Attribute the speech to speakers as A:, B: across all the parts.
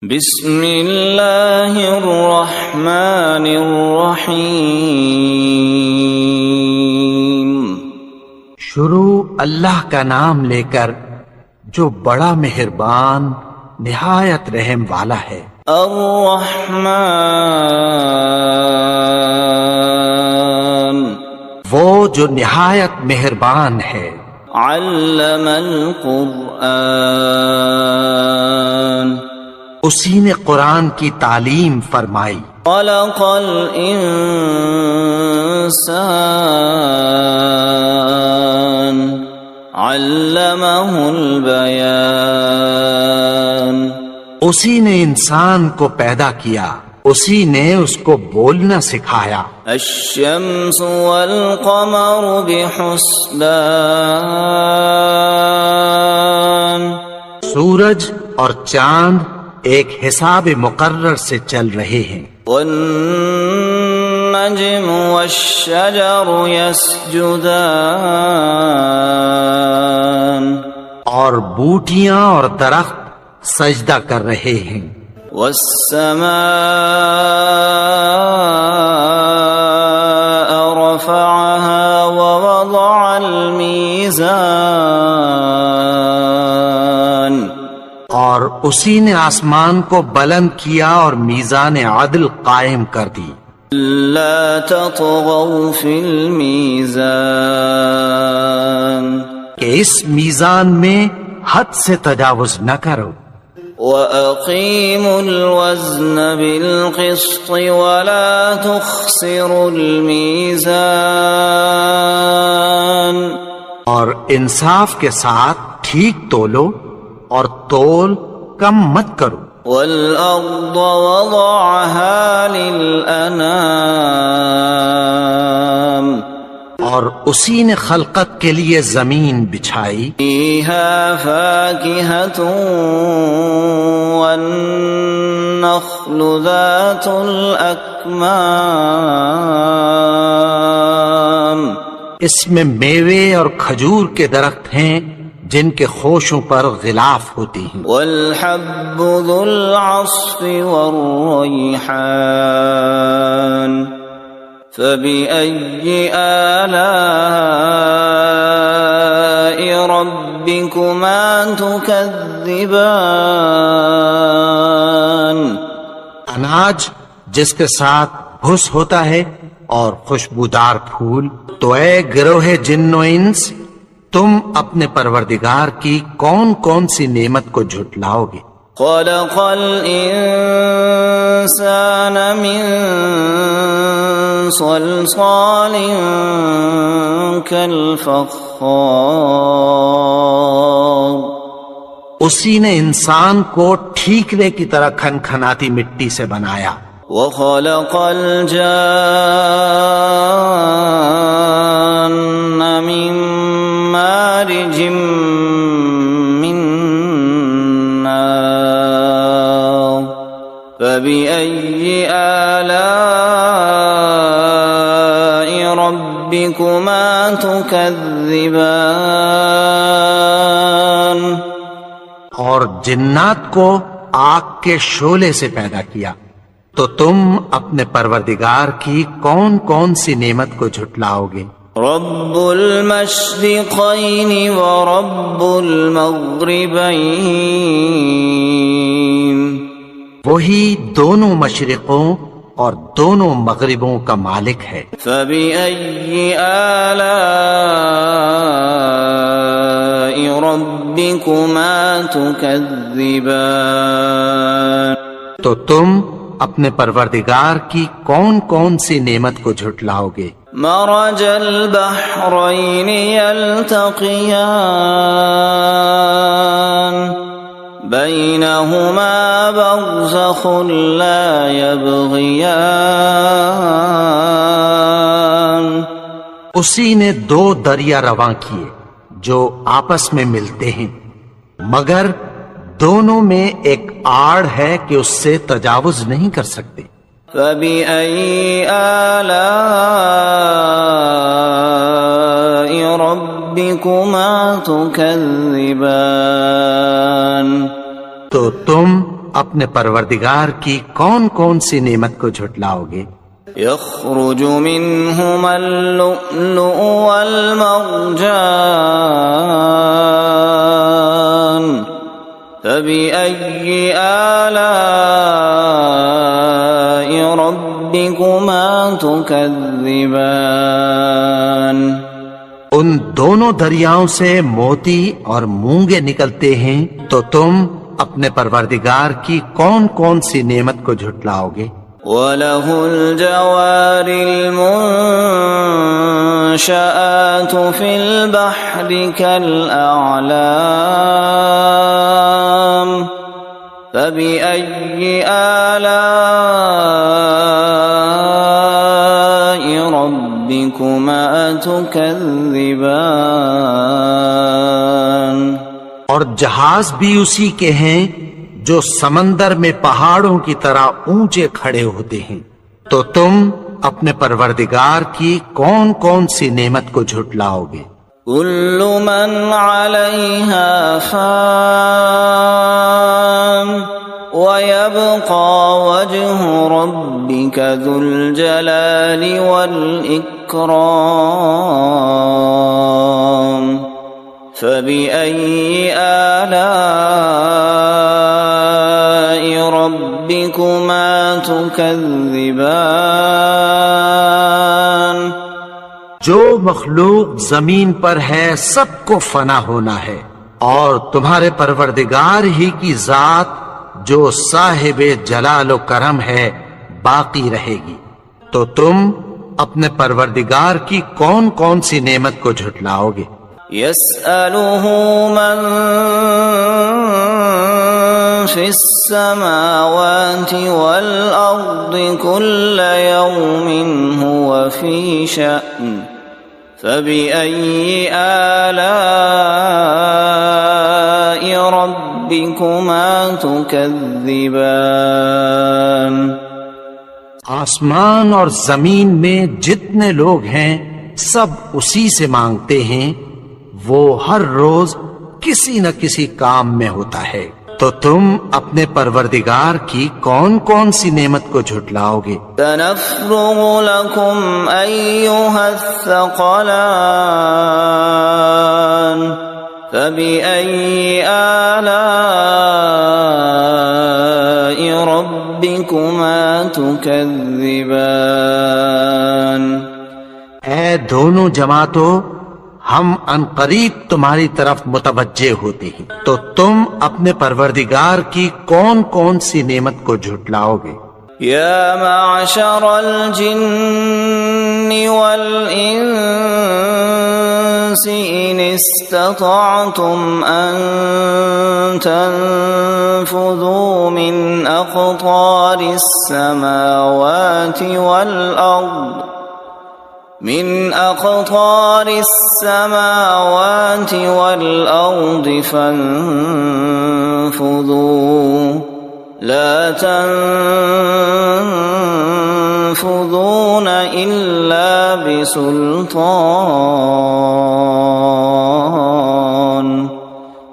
A: بسم اللہ الرحمن الرحیم۔
B: شروع اللہ کا نام لے کر جو بڑا مہربان نہایت رحم والا ہے۔
A: الرحمن،
B: وہ جو نہایت مہربان ہے۔
A: علم القرآن،
B: اسی نے قرآن کی تعلیم فرمائی۔
A: خلق الانسان، علمہ البیان،
B: اسی نے انسان کو پیدا کیا، اسی نے اس کو بولنا سکھایا۔
A: الشمس والقمر بحسبان،
B: سورج اور چاند ایک حساب مقرر سے چل رہے ہیں۔
A: والنجم والشجر يسجدان،
B: اور بوٹیاں اور درخت سجدہ کر رہے ہیں۔
A: والسماء رفعها ووضع الميزان،
B: اور اسی نے آسمان کو بلند کیا اور میزان عدل قائم کر دی۔
A: لا تطغوا في الميزان،
B: کہ اس میزان میں حد سے تجاوز نہ کرو۔
A: وَأَقِيمُوا الْوَزْنَ بِالْقِسْطِ وَلَا تُخْسِرُوا الْمِيزَانَ،
B: اور انصاف کے ساتھ ٹھیک تولو اور تول کم مت کرو۔
A: وَالْأَرْضَ وَضَعَهَا لِلْأَنَامِ، اور
B: اسی نے خلقت کے لیے زمین بچھائی۔
A: فِيهَا فَاكِهَةٌ وَالنَّخْلُ ذَاتُ الْأَكْمَامِ،
B: اس میں میوے اور کھجور کے درخت ہیں جن کے خوشوں پر غلاف ہوتی ہیں۔
A: وَالْحَبُّ ذُو الْعَصْفِ وَالرَّيْحَانُ، فَبِأَيِّ آلَاءِ رَبِّكُمَا تُكَذِّبَانِ،
B: اناج جس کے ساتھ بھس ہوتا ہے اور خوشبودار پھول۔ تو اے گروہ جن و انس، تم اپنے پروردگار کی کون کون سی نعمت کو جھٹلاؤ گے؟
A: خلق الانسان من صلصال كالفخار،
B: اسی نے انسان کو ٹھیکرے کی طرح کھنکھناتی مٹی سے بنایا۔
A: وخلق الجان من مارج من نار، فبأي آلاء ربكما تكذبان،
B: اور جنات کو آگ کے شعلے سے پیدا کیا، تو تم اپنے پروردگار کی کون کون سی نعمت کو جھٹلاؤ گے؟
A: رب المشرقین ورب المغربین،
B: وہی دونوں مشرقوں اور دونوں مغربوں کا مالک ہے۔
A: فبأي آلاء ربكما تكذبان،
B: تو تم اپنے پروردگار کی کون کون سی نعمت کو جھٹلاؤ گے؟
A: مرج البحرین یلتقیان، بینہما برزخ لا یبغیان،
B: اسی نے دو دریا رواں کیے جو آپس میں ملتے ہیں، مگر دونوں میں ایک آڑ ہے کہ اس سے تجاوز نہیں کر سکتے۔
A: فَبِأَيِّ آلَاءِ رَبِّكُمَا تُكَذِّبَانِ،
B: تو تم اپنے پروردگار کی کون کون سی نعمت کو جھٹلاؤ گے؟
A: يخرج منهما اللؤلؤ والمرجان فبأي آلاء ربكما تكذبان
B: ان دونوں دریاؤں سے موتی اور مونگے نکلتے ہیں، تو تم اپنے پروردگار کی کون کون سی نعمت کو جھٹلاؤ گے؟
A: وَلَهُ الْجَوَارِ الْمُنشَآتُ فِي الْبَحْرِ كَالْأَعْلَامِ فَبِأَيِّ آلَاءِ رَبِّكُمَا تُكَذِّبَانِ
B: اور جہاز بھی اسی کے ہیں جو سمندر میں پہاڑوں کی طرح اونچے کھڑے ہوتے ہیں، تو تم اپنے پروردگار کی کون کون سی نعمت کو جھٹلاؤ گے؟
A: كل من عليها فان ويبقى وجه ربك ذو الجلال والإكرام فبأي آلاء ربكما تكذبان
B: جو مخلوق زمین پر ہے سب کو فنا ہونا ہے، اور تمہارے پروردگار ہی کی ذات جو صاحب جلال و کرم ہے باقی رہے گی، تو تم اپنے پروردگار کی کون کون سی نعمت کو جھٹلاؤ گے؟
A: يسأله من في السماوات والأرض كل يوم هو في شأن فبأي آلاء ربكما تكذبان
B: آسمان اور زمین میں جتنے لوگ ہیں سب اسی سے مانگتے ہیں، وہ ہر روز کسی نہ کسی کام میں ہوتا ہے، تو تم اپنے پروردگار کی کون کون سی نعمت کو جھٹلاؤ گے؟
A: سنفرغ لكم أيها الثقلان فبأي آلاء ربكما تكذبان
B: اے دونوں جماعتوں، ہم عنقریب تمہاری طرف متوجہ ہوتے ہیں، تو تم اپنے پروردگار کی کون کون سی نعمت کو جھٹلاؤ گے؟
A: يا معشر الجن والإنس إن استطعتم أن تنفذوا من أقطار السماوات والأرض فانفذوا لا تنفذون إلا بسلطان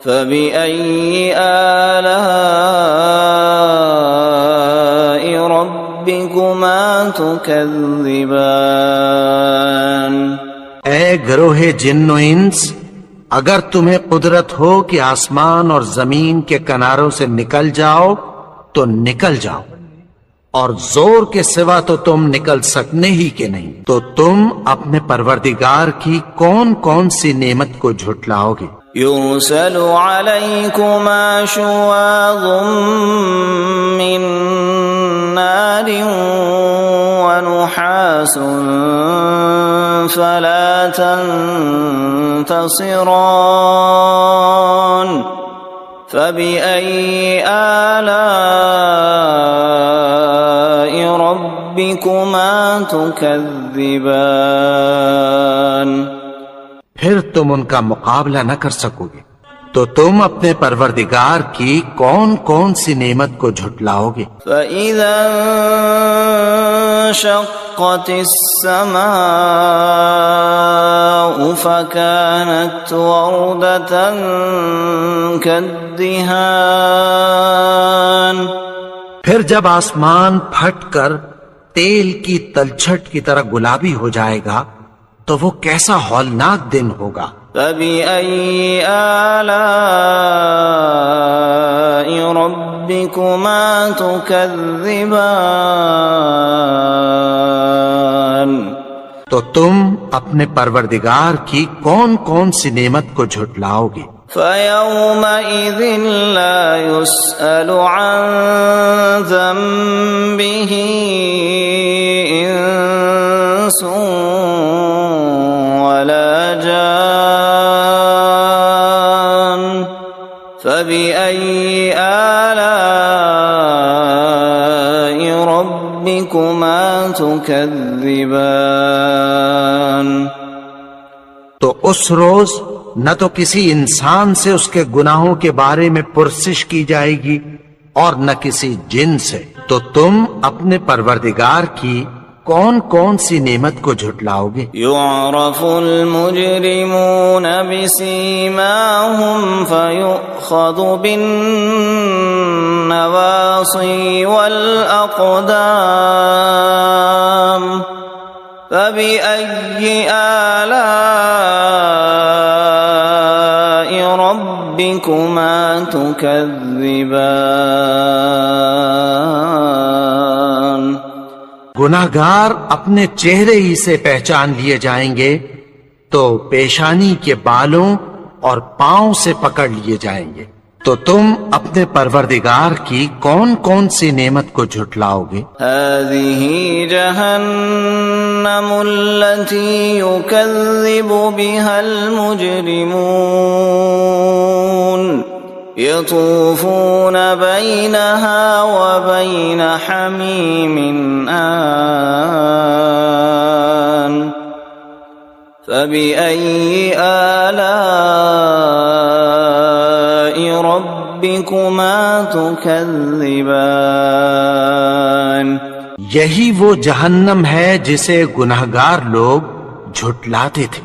A: فبأي آلاء ربكما تكذبان
B: اے گروہ جن و انس، اگر تمہیں قدرت ہو کہ آسمان اور زمین کے کناروں سے نکل جاؤ تو نکل جاؤ، اور زور کے سوا تو تم نکل سکنے ہی کے نہیں، تو تم اپنے پروردگار کی کون کون سی نعمت کو جھٹلاؤ گے؟
A: يرسل عليكما شواظ من نار ونحاس فلا تنتصران فبأي آلاء ربكما تكذبان
B: پھر تم ان کا مقابلہ نہ کر سکو گے، تو تم اپنے پروردگار کی کون کون سی نعمت کو جھٹلاؤ گے؟
A: فَإِذَا انشقت السماء فكانت وردة كالدهن الدهان
B: پھر جب آسمان پھٹ کر تیل کی تلچھٹ کی طرح گلابی ہو جائے گا تو وہ کیسا ہولناک دن ہوگا۔
A: فبأي آلاء ربكما تكذبان
B: تو تم اپنے پروردگار کی کون کون سی نعمت کو جھٹلاؤ گے؟
A: فيومئذ لا يسأل عن ذنبه إنس ولا جان فبأي آلاء ربكما تكذبان
B: تو اس روز نہ تو کسی انسان سے اس کے گناہوں کے بارے میں پرسش کی جائے گی اور نہ کسی جن سے، تو تم اپنے پروردگار کی کون کون سی نعمت کو جھٹلاؤ گے؟
A: يعرف المجرمون بسيماهم فيؤخذ بالنواصي والأقدام فبأي آلاء ربكما تكذبان
B: گناہگار اپنے چہرے ہی سے پہچان لیے جائیں گے تو پیشانی کے بالوں اور پاؤں سے پکڑ لیے جائیں گے، تو تم اپنے پروردگار کی کون کون سی نعمت کو جھٹلاؤ گے؟
A: هذه جهنم التي يكذب بها المجرمون يطوفون بينها وبين حميم آن فبأي آلاء ربكما تكذبان
B: یہی وہ جہنم ہے جسے گناہگار لوگ جھٹلاتے تھے،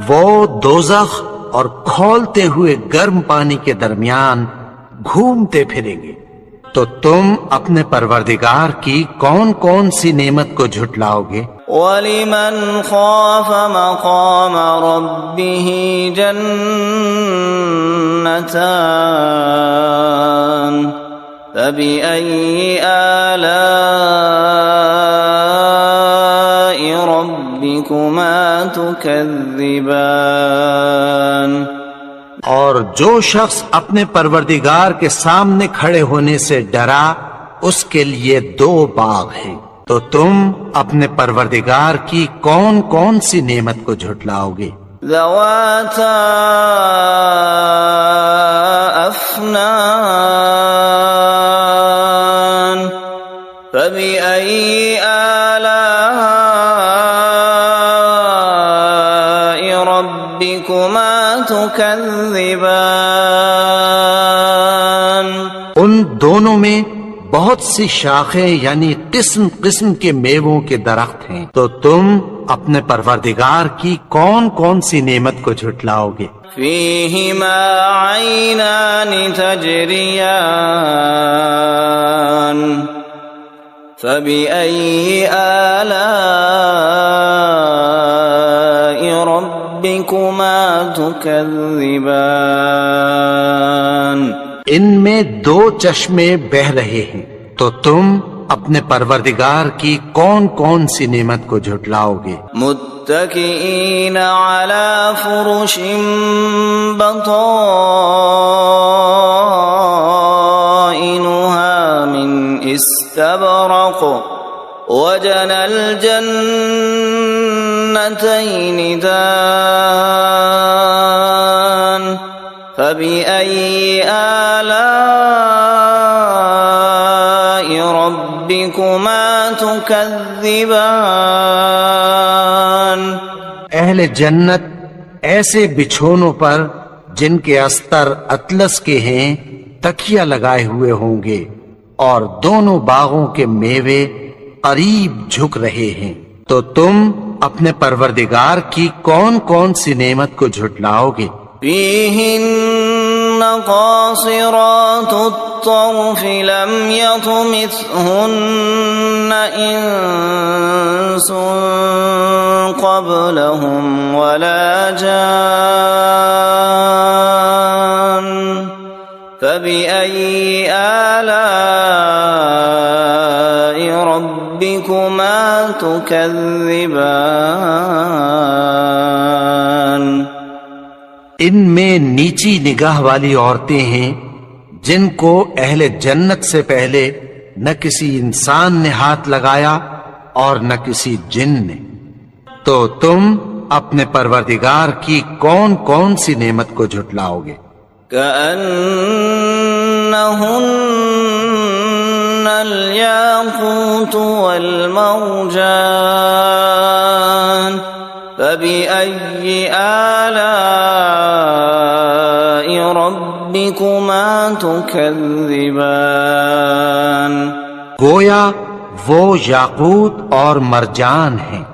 B: وہ دوزخ اور کھولتے ہوئے گرم پانی کے درمیان گھومتے پھریں گے، تو تم اپنے پروردگار کی کون کون سی نعمت کو جھٹلاؤ گے؟
A: وَلِمَنْ خَافَ مَقَامَ رَبِّهِ جَنَّتَانِ فَبِأَيِّ آلَاءِ رَبِّكُمَا تُكَذِّبَانِ
B: اور جو شخص اپنے پروردگار کے سامنے کھڑے ہونے سے ڈرا اس کے لیے دو باغ ہیں، تو تم اپنے پروردگار کی کون کون سی نعمت کو جھٹلاؤ گے؟
A: ذواتا افنان فبأي آلاء ربكما تكذبان
B: ان دونوں میں بہت سی شاخیں یعنی قسم قسم کے میووں کے درخت ہیں، تو تم اپنے پروردگار کی کون کون سی نعمت کو جھٹلاؤ گے؟
A: فيهما عينان تجريان فبأي آلاء ربكما تكذبان
B: ان میں دو چشمے بہ رہے ہیں، تو تم اپنے پروردگار کی کون کون سی نعمت کو جھٹلاؤ گے؟
A: متكئين على فرش بطائنها من استبرق وجنى الجنتين دان فبأي آلاء ربكما تكذبان
B: اہل جنت ایسے بچھونوں پر جن کے استر اطلس کے ہیں تکیہ لگائے ہوئے ہوں گے، اور دونوں باغوں کے میوے قریب جھک رہے ہیں، تو تم اپنے پروردگار کی کون کون سی نعمت کو جھٹلاؤ گے؟
A: فيهن قاصرات الطرف لم يطمثهن إنس قبلهم ولا جان فبأي آلاء ربكما تكذبان
B: ان میں نیچی نگاہ والی عورتیں ہیں جن کو اہل جنت سے پہلے نہ کسی انسان نے ہاتھ لگایا اور نہ کسی جن نے، تو تم اپنے پروردگار کی کون کون سی نعمت کو جھٹلاؤ گے؟
A: كأنهن الياقوت والمرجان فبأي آلاء ربكما تكذبان
B: گویا وہ یاقوت اور مرجان ہیں،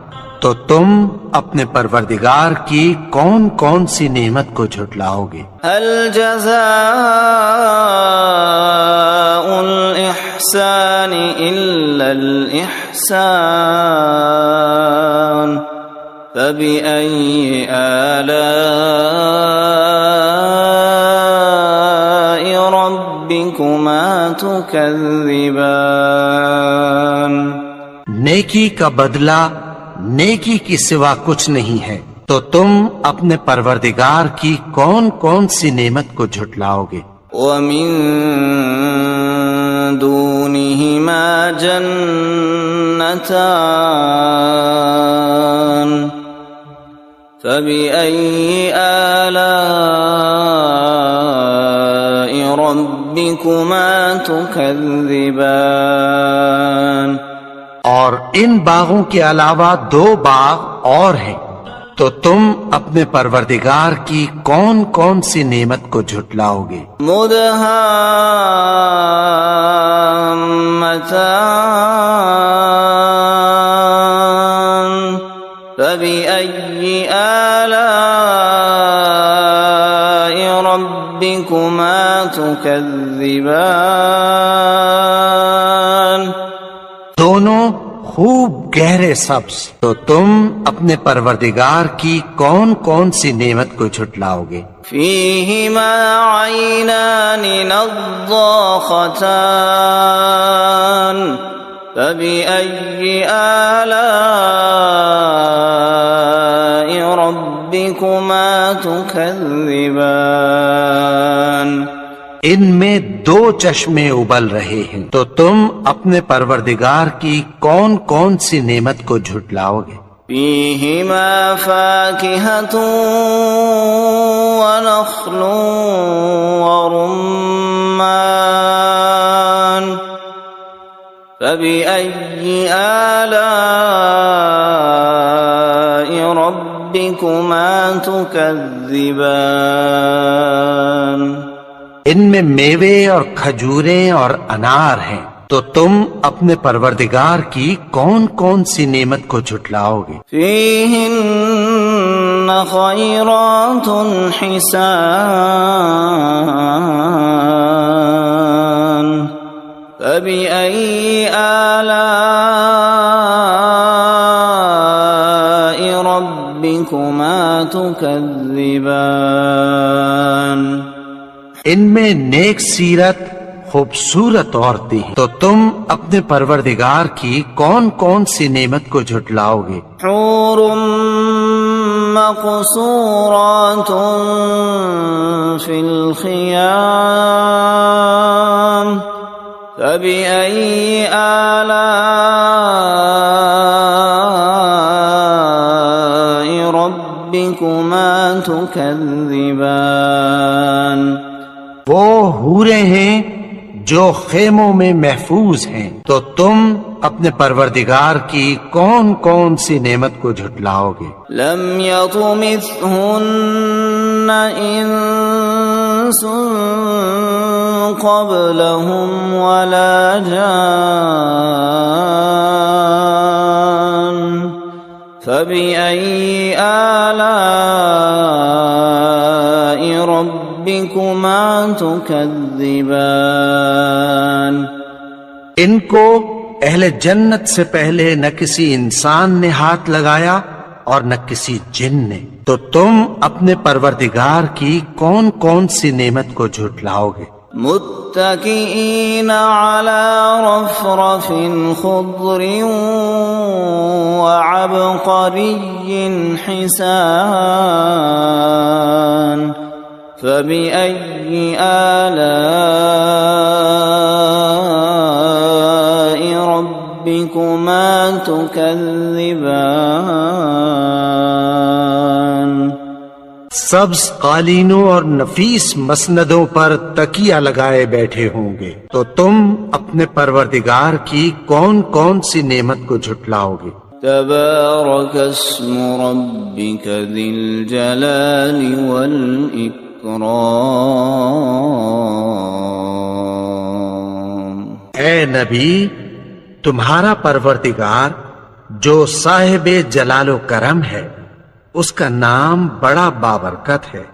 B: تو تم اپنے پروردگار کی کون کون سی نعمت کو جھٹلاؤ گے؟
A: هل جزاء الإحسان إلا الإحسان فبأي آلاء ربكما تكذبان
B: نیکی کا بدلہ نیکی کی سوا کچھ نہیں ہے، تو تم اپنے پروردگار کی کون کون سی نعمت کو جھٹلاؤ گے؟
A: ومن دونهما جنتان فبأي آلاء ربكما تكذبان
B: اور ان باغوں کے علاوہ 2 باغ اور ہیں، تو تم اپنے پروردگار کی کون کون سی نعمت کو جھٹلاؤ گے؟
A: مدهامتان فبأي آلاء ربكما تكذبان
B: دونوں خوب گہرے سبز، تو تم اپنے پروردگار کی کون کون سی نعمت کو جھٹلاؤ گے؟
A: فيهما عينان نضاختان فبأي آلاء ربكما تكذبان
B: ان میں 2 چشمے ابل رہے ہیں، تو تم اپنے پروردگار کی کون کون سی نعمت کو جھٹلاؤ گے؟
A: فيهما فاكهة ونخل ورمان فبأي آلاء ربكما تكذبان
B: ان میں میوے اور کھجوریں اور انار ہیں، تو تم اپنے پروردگار کی کون کون سی نعمت کو جھٹلاؤ گے؟
A: فيهن خيرات حسان فبأي آلاء ربكما تكذبان
B: ان میں نیک سیرت خوبصورت عورتیں ہیں، تو تم اپنے پروردگار کی کون کون سی نعمت کو جھٹلاؤ گے؟
A: حور مقصورات في الخيام فبأي آلاء ربكما تكذبان
B: وہ حوریں ہیں جو خیموں میں محفوظ ہیں، تو تم اپنے پروردگار کی کون کون سی نعمت کو جھٹلاؤ گے؟
A: لم يطمثهن انس قبلهم ولا جان فبأي آلاء ربكما ربكما تكذبان
B: ان کو اہل جنت سے پہلے نہ کسی انسان نے ہاتھ لگایا اور نہ کسی جن نے، تو تم اپنے پروردگار کی کون کون سی نعمت کو جھٹلاؤ گے؟
A: متكئين على رفرف خضر وعبقري حسان فبأي آلاء ربكما تكذبان
B: سبز قالینوں اور نفیس مسندوں پر تکیہ لگائے بیٹھے ہوں گے، تو تم اپنے پروردگار کی کون کون سی نعمت کو جھٹلاؤ گے؟
A: تبارك اسم ربك ذي الجلال والإكرام
B: اے نبی، تمہارا پروردگار جو صاحب جلال و کرم ہے، اس کا نام بڑا بابرکت ہے۔